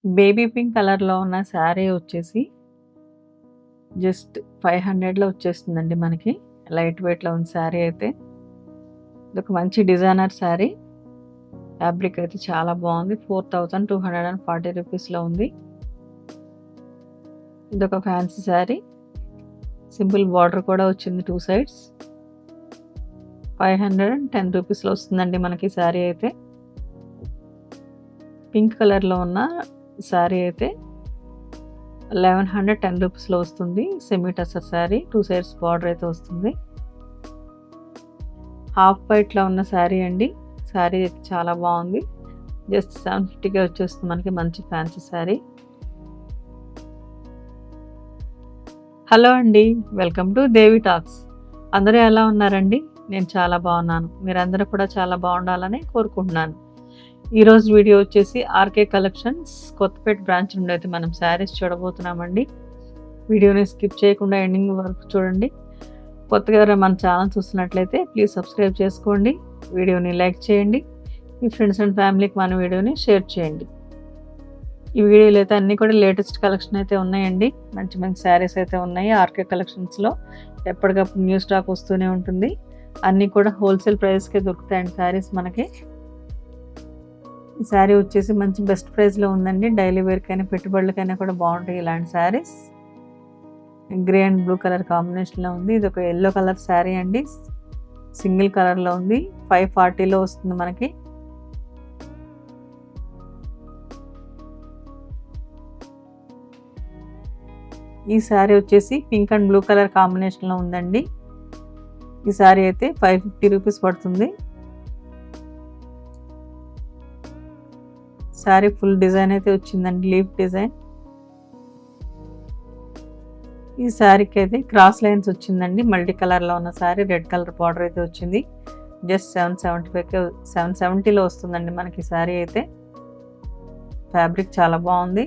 Baby pink కలర్‌లో ఉన్న శారీ వచ్చేసి జస్ట్ 500లో వచ్చేస్తుందండి మనకి. లైట్ వెయిట్‌లో ఉంది శారీ అయితే. ఇదొక మంచి డిజైనర్ శారీ. ఫ్యాబ్రిక్ అయితే చాలా బాగుంది. 4240 రూపీస్‌లో ఉంది. ఇదొక ఫ్యాన్సీ శారీ. సింపుల్ బార్డర్ కూడా వచ్చింది 2 సైడ్స్. 510 రూపీస్‌లో వస్తుందండి మనకి శారీ అయితే. పింక్ కలర్‌లో ఉన్న శారీ అయితే 1110 రూపీస్‌లో వస్తుంది. Semi tussar sari 2 sides border అయితే వస్తుంది. హాఫ్ వైట్‌లో ఉన్న శారీ అండి. శారీ అయితే చాలా బాగుంది. జస్ట్ 750కే వచ్చేస్తుంది మనకి మంచి ఫ్యాన్సీ శారీ. హలో అండి, వెల్కమ్ టు దేవి టాక్స్. అందరూ ఎలా ఉన్నారండి? నేను చాలా బాగున్నాను. మీరందరూ కూడా చాలా బాగుండాలని కోరుకుంటున్నాను. ఈరోజు వీడియో వచ్చేసి ఆర్కే కలెక్షన్స్ కొత్తపేట బ్రాంచ్ నుండి అయితే మనం శారీస్ చూడబోతున్నామండి. వీడియోని స్కిప్ చేయకుండా ఎండింగ్ వరకు చూడండి. కొత్తగా ఎవరైనా మన ఛానల్ చూస్తున్నట్లయితే ప్లీజ్ సబ్స్క్రైబ్ చేసుకోండి. వీడియోని లైక్ చేయండి. మీ ఫ్రెండ్స్ అండ్ ఫ్యామిలీకి మన వీడియోని షేర్ చేయండి. ఈ వీడియోలో అయితే అన్నీ కూడా లేటెస్ట్ కలెక్షన్ అయితే ఉన్నాయండి. మంచి మంచి శారీస్ అయితే ఉన్నాయి. ఆర్కే కలెక్షన్స్లో ఎప్పటికప్పుడు న్యూ స్టాక్ వస్తూనే ఉంటుంది. అన్నీ కూడా హోల్సేల్ ప్రైస్కే దొరుకుతాయండి శారీస్ మనకి. ఈ శారీ వచ్చేసి మంచి బెస్ట్ ప్రైస్లో ఉందండి. డైలీ వేర్కైనా పెట్టుబడులకైనా కూడా బాగుంటాయి ఇలాంటి saris. Grey and blue colour కాంబినేషన్లో ఉంది. ఇది ఒక ఎల్లో కలర్ శారీ అండి. సింగిల్ కలర్లో ఉంది. 540లో వస్తుంది మనకి. ఈ శారీ వచ్చేసి పింక్ అండ్ బ్లూ కలర్ కాంబినేషన్లో ఉందండి. ఈ శారీ అయితే 550 రూపీస్ పడుతుంది. శారీ ఫుల్ డిజైన్ అయితే వచ్చిందండి, లీఫ్ డిజైన్. ఈ శారీకి అయితే క్రాస్ లైన్స్ వచ్చిందండి. మల్టీ కలర్లో ఉన్న శారీ, రెడ్ కలర్ బార్డర్ అయితే వచ్చింది. జస్ట్ 770లో వస్తుందండి మనకి శారీ అయితే. ఫ్యాబ్రిక్ చాలా బాగుంది.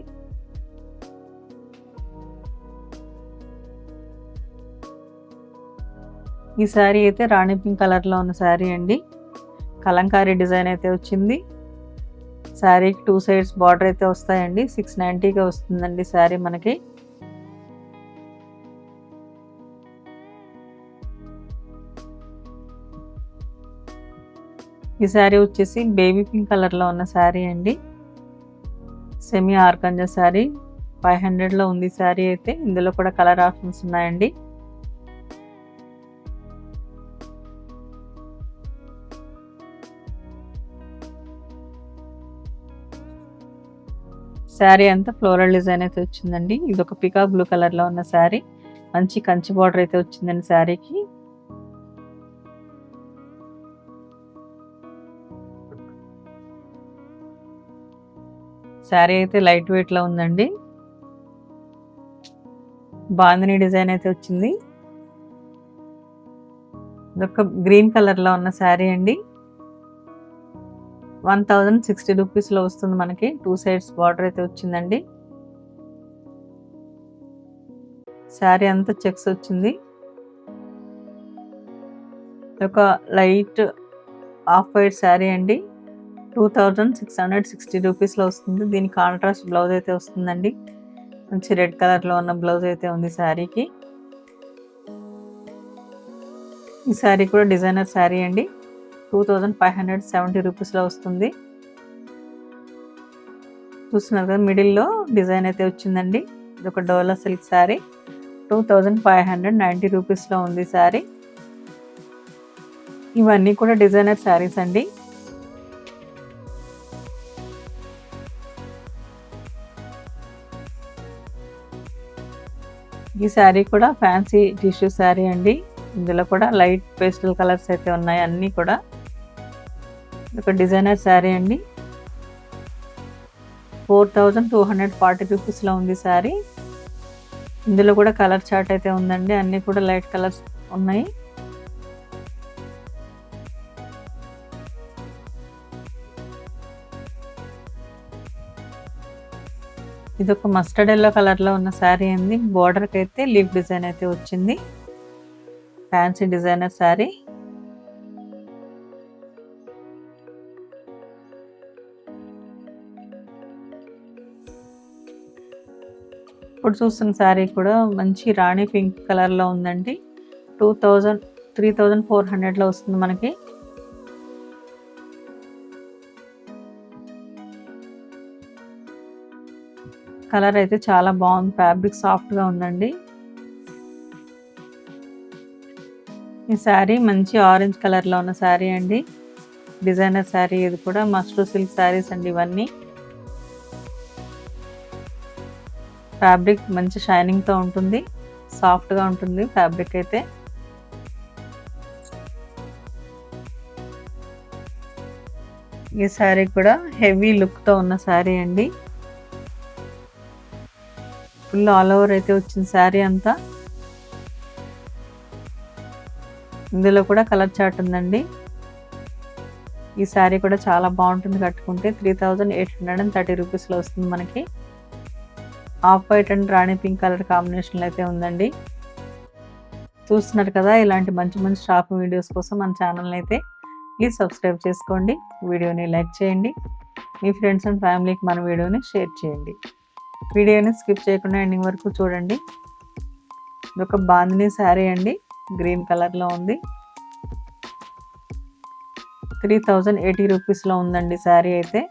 ఈ శారీ అయితే రాణి పింక్ కలర్లో ఉన్న శారీ అండి. కలంకారీ డిజైన్ అయితే వచ్చింది. శారీకి 2 సైడ్స్ బార్డర్ అయితే వస్తాయండి. 690గా వస్తుందండి శారీ మనకి. ఈ శారీ వచ్చేసి బేబీ పింక్ కలర్లో ఉన్న శారీ అండి. సెమీ ఆర్గంజా శారీ 500లో ఉంది శారీ అయితే. ఇందులో కూడా కలర్ ఆప్షన్స్ ఉన్నాయండి. శారీ అంతా ఫ్లోరల్ డిజైన్ అయితే వచ్చిందండి. ఇది ఒక పికాక్ బ్లూ కలర్లో ఉన్న శారీ. మంచి కంచి బార్డర్ అయితే వచ్చిందండి శారీకి. శారీ అయితే లైట్ వెయిట్లో ఉందండి. బాందిని డిజైన్ అయితే వచ్చింది. ఇదొక గ్రీన్ కలర్లో ఉన్న శారీ అండి. 1060 రూపీస్లో వస్తుంది మనకి. 2 సైడ్స్ బార్డర్ అయితే వచ్చిందండి. శారీ అంతా చెక్స్ వచ్చింది. ఒక లైట్ ఆఫ్ వైట్ శారీ అండి. 2660 రూపీస్లో వస్తుంది. దీనికి కాంట్రాస్ట్ బ్లౌజ్ అయితే వస్తుందండి. మంచి రెడ్ కలర్లో ఉన్న బ్లౌజ్ అయితే ఉంది శారీకి. ఈ శారీ కూడా డిజైనర్ శారీ అండి. 2570 రూపీస్లో వస్తుంది. చూస్తున్నారు కదా, మిడిల్లో డిజైన్ అయితే వచ్చిందండి. ఇది ఒక డోలా సిల్క్ శారీ. 2590 రూపీస్లో ఉంది శారీ. ఇవన్నీ కూడా డిజైనర్ శారీస్ అండి. ఈ శారీ కూడా ఫ్యాన్సీ టిష్యూ శారీ అండి. ఇందులో కూడా లైట్ పేస్టల్ కలర్స్ అయితే ఉన్నాయి. అన్నీ కూడా ఒక డిజైనర్ శారీ అండి. 4240 రూపీస్లో ఉంది శారీ. ఇందులో కూడా కలర్ చార్ట్ అయితే ఉందండి. అన్నీ కూడా లైట్ కలర్స్ ఉన్నాయి. ఇది ఒక మస్టర్డ్ ఎల్లో కలర్లో ఉన్న శారీ అండి. బోర్డర్కి అయితే లీఫ్ డిజైన్ అయితే వచ్చింది. Fancy designer sari. ఇప్పుడు చూస్తున్న శారీ కూడా మంచి రాణి పింక్ కలర్లో ఉందండి. 3400లో వస్తుంది మనకి. కలర్ అయితే చాలా బాగుంది, ఫ్యాబ్రిక్ సాఫ్ట్గా ఉందండి. ఈ శారీ మంచి ఆరెంజ్ కలర్లో ఉన్న శారీ అండి. డిజైనర్ శారీ ఇది కూడా. మస్ట్రూ సిల్క్ శారీస్ అండి ఇవన్నీ. ఫ్యాబ్రిక్ మంచి షైనింగ్తో ఉంటుంది, సాఫ్ట్గా ఉంటుంది ఫ్యాబ్రిక్ అయితే. ఈ శారీ కూడా హెవీ లుక్తో ఉన్న శారీ అండి. ఫుల్ ఆల్ ఓవర్ అయితే వచ్చింది శారీ అంతా. ఇందులో కూడా కలర్ చార్ట్ ఉందండి. ఈ శారీ కూడా చాలా బాగుంటుంది కట్టుకుంటే. 3830 రూపీస్లో వస్తుంది మనకి. Off white and Rani pink colour కాంబినేషన్లో అయితే ఉందండి. చూస్తున్నారు కదా, ఇలాంటి మంచి మంచి షాపింగ్ వీడియోస్ కోసం మన ఛానల్ని అయితే ప్లీజ్ సబ్స్క్రైబ్ చేసుకోండి. వీడియోని లైక్ చేయండి. మీ ఫ్రెండ్స్ అండ్ ఫ్యామిలీకి మన వీడియోని షేర్ చేయండి. వీడియోని స్కిప్ చేయకుండా ఎండింగ్ వరకు చూడండి. ఇది ఒక బాందినీ శారీ అండి, గ్రీన్ కలర్లో ఉంది. 3080 రూపీస్లో ఉందండి శారీ అయితే.